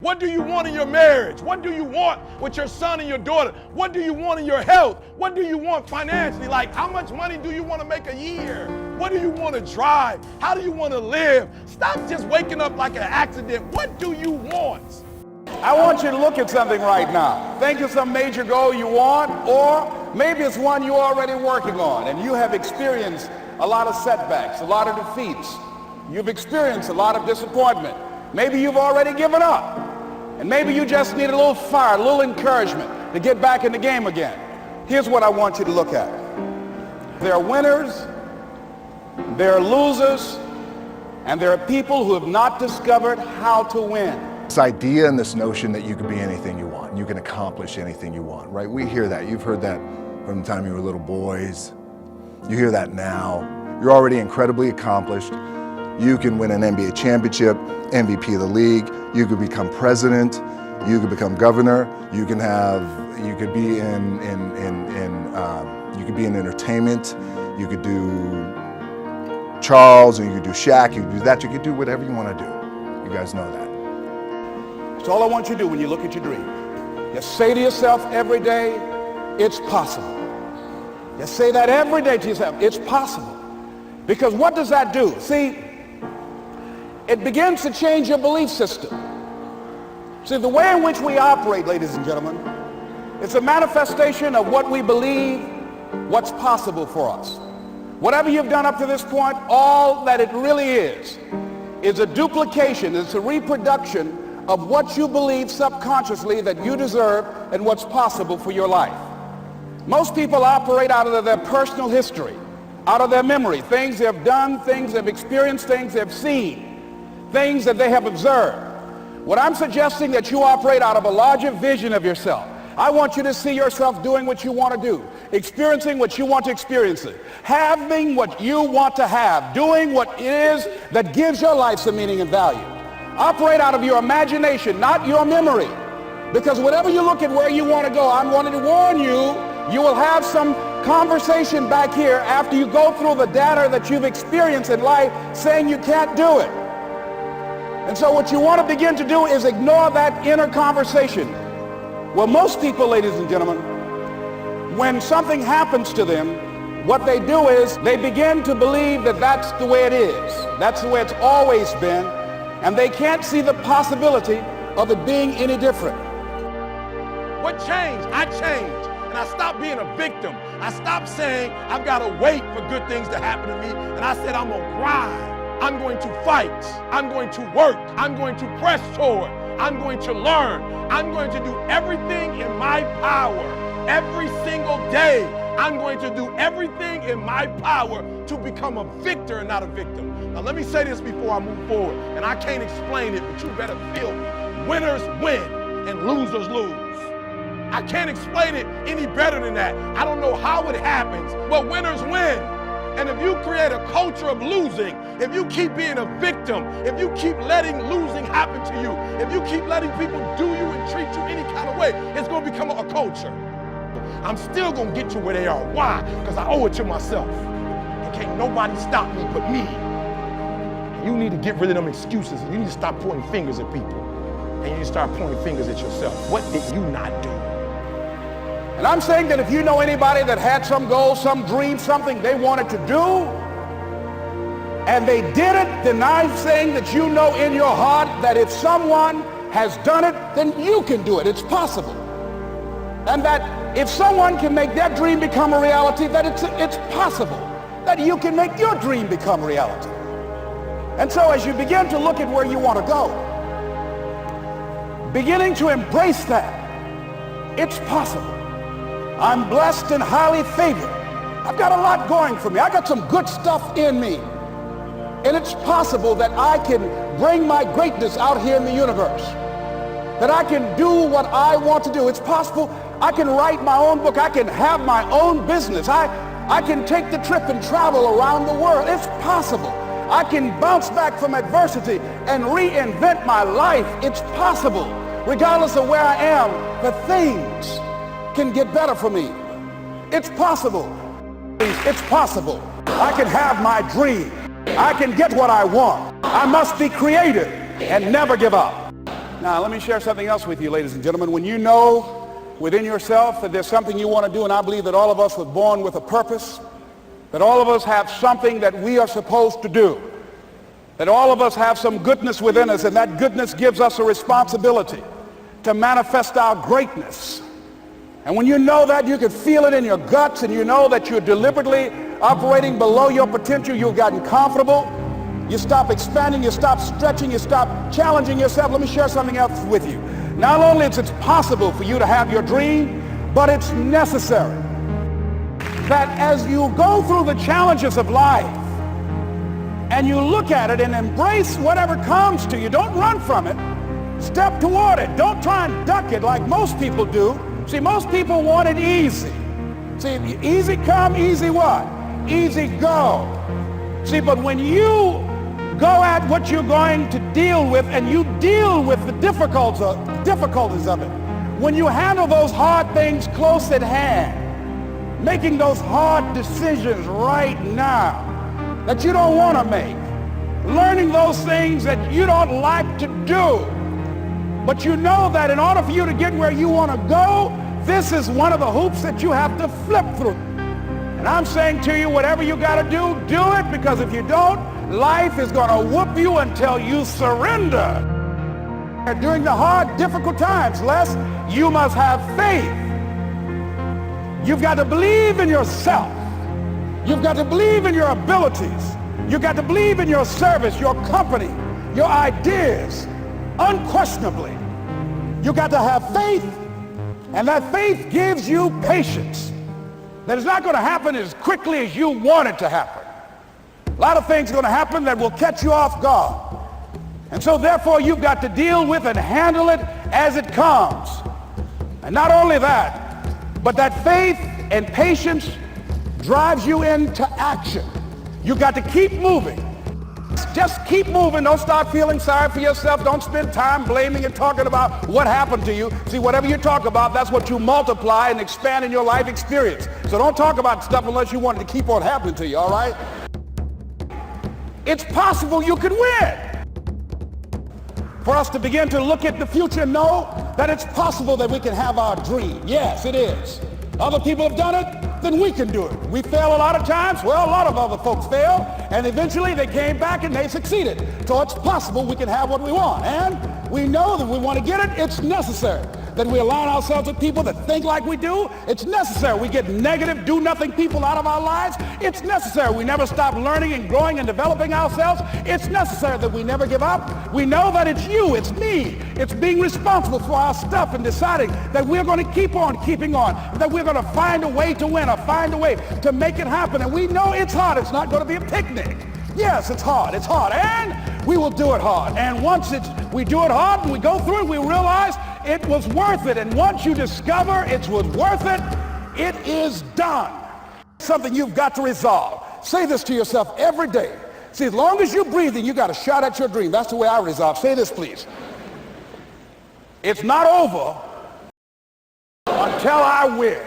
What do you want in your marriage? What do you want with your son and your daughter? What do you want in your health? What do you want financially? Like, how much money do you want to make a year? What do you want to drive? How do you want to live? Stop just waking up like an accident. What do you want? I want you to look at something right now. Think of some major goal you want, or maybe it's one you're already working on and you have experienced a lot of setbacks, a lot of defeats. You've experienced a lot of disappointment. Maybe you've already given up. And maybe you just need a little fire, a little encouragement to get back in the game again. Here's what I want you to look at. There are winners, there are losers, and there are people who have not discovered how to win. This idea and this notion that you can be anything you want, you can accomplish anything you want, right? We hear that. You've heard that from the time you were little boys. You hear that now. You're already incredibly accomplished. You can win an NBA championship, MVP of the league. You could become president. You could become governor. You could be in entertainment. You could do Charles, and you could do Shaq. You could do that. You could do whatever you want to do. You guys know that. That's all I want you to do when you look at your dream. Just say to yourself every day, it's possible. Just say that every day to yourself, it's possible. Because what does that do? See, it begins to change your belief system. See, the way in which we operate, ladies and gentlemen, it's a manifestation of what we believe, what's possible for us. Whatever you've done up to this point, all that it really is a duplication, it's a reproduction of what you believe subconsciously that you deserve and what's possible for your life. Most people operate out of their personal history, out of their memory, things they've done, things they've experienced, things they've seen, things that they have observed. What I'm suggesting that you operate out of a larger vision of yourself. I want you to see yourself doing what you want to do, experiencing what you want to experience, having what you want to have, doing what it is that gives your life some meaning and value. Operate out of your imagination, not your memory. Because whatever you look at where you want to go, I'm wanting to warn you, you will have some conversation back here after you go through the data that you've experienced in life saying you can't do it. And so what you want to begin to do is ignore that inner conversation. Well, most people, ladies and gentlemen, when something happens to them, what they do is they begin to believe that that's the way it is. That's the way it's always been. And they can't see the possibility of it being any different. What changed? I changed. And I stopped being a victim. I stopped saying I've got to wait for good things to happen to me. And I said I'm going to grind. I'm going to fight. I'm going to work. I'm going to press forward. I'm going to learn. I'm going to do everything in my power every single day. I'm going to do everything in my power to become a victor and not a victim. Now let me say this before I move forward, and I can't explain it, but you better feel me. Winners win and losers lose. I can't explain it any better than that. I don't know how it happens, but winners win. And if you create a culture of losing, if you keep being a victim, if you keep letting losing happen to you, if you keep letting people do you and treat you any kind of way, it's going to become a culture. I'm still going to get you where they are. Why? Because I owe it to myself. And can't nobody stop me but me. You need to get rid of them excuses. You need to stop pointing fingers at people. And you need to start pointing fingers at yourself. What did you not do? And I'm saying that if you know anybody that had some goal, some dream, something they wanted to do, and they did it, then I'm saying that you know in your heart that if someone has done it, then you can do it. It's possible. And that if someone can make their dream become a reality, that it's possible that you can make your dream become reality. And so as you begin to look at where you want to go, beginning to embrace that, it's possible. I'm blessed and highly favored. I've got a lot going for me. I got some good stuff in me. And it's possible that I can bring my greatness out here in the universe. That I can do what I want to do. It's possible I can write my own book. I can have my own business. I can take the trip and travel around the world. It's possible. I can bounce back from adversity and reinvent my life. It's possible. Regardless of where I am, the things can get better for me. It's possible. It's possible. I can have my dream. I can get what I want. I must be creative and never give up. Now, let me share something else with you, ladies and gentlemen. When you know within yourself that there's something you want to do, and I believe that all of us were born with a purpose, that all of us have something that we are supposed to do, that all of us have some goodness within us, and that goodness gives us a responsibility to manifest our greatness. And when you know that, you can feel it in your guts, and you know that you're deliberately operating below your potential, you've gotten comfortable, you stop expanding, you stop stretching, you stop challenging yourself. Let me share something else with you. Not only is it possible for you to have your dream, but it's necessary that as you go through the challenges of life and you look at it and embrace whatever comes to you, don't run from it. Step toward it. Don't try and duck it like most people do. See, most people want it easy. See, easy come, easy what? Easy go. See, but when you go at what you're going to deal with and you deal with the difficulties of it, when you handle those hard things close at hand, making those hard decisions right now that you don't want to make, learning those things that you don't like to do, but you know that in order for you to get where you want to go, this is one of the hoops that you have to flip through. And I'm saying to you, whatever you got to do it, because if you don't, life is going to whoop you until you surrender. During the hard, difficult times, Les, you must have faith. You've got to believe in yourself. You've got to believe in your abilities. You've got to believe in your service, your company, your ideas, unquestionably. You've got to have faith, and that faith gives you patience. That it's not going to happen as quickly as you want it to happen. A lot of things are going to happen that will catch you off guard. And so therefore you've got to deal with and handle it as it comes. And not only that, but that faith and patience drives you into action. You've got to keep moving. Just keep moving. Don't start feeling sorry for yourself. Don't spend time blaming and talking about what happened to you. See, whatever you talk about, that's what you multiply and expand in your life experience. So don't talk about stuff unless you want it to keep on happening to you, all right? It's possible you could win. For us to begin to look at the future and know that it's possible that we can have our dream. Yes, it is. Other people have done it, then we can do it. We fail a lot of times. Well, a lot of other folks fail, and eventually they came back and they succeeded. So it's possible we can have what we want. And we know that we want to get it. It's necessary that we align ourselves with people that think like we do. It's necessary we get negative, do-nothing people out of our lives. It's necessary we never stop learning and growing and developing ourselves. It's necessary that we never give up. We know that it's you, it's me. It's being responsible for our stuff and deciding that we're going to keep on keeping on, that we're going to find a way to win or find a way to make it happen. And we know it's hard. It's not going to be a picnic. Yes, it's hard, and we will do it hard. And once we do it hard and we go through it, we realize it was worth it. And once you discover it was worth it, it is done. Something you've got to resolve. Say this to yourself every day. See, as long as you're breathing, you got a shot at your dream. That's the way I resolve. Say this, please. It's not over until I win.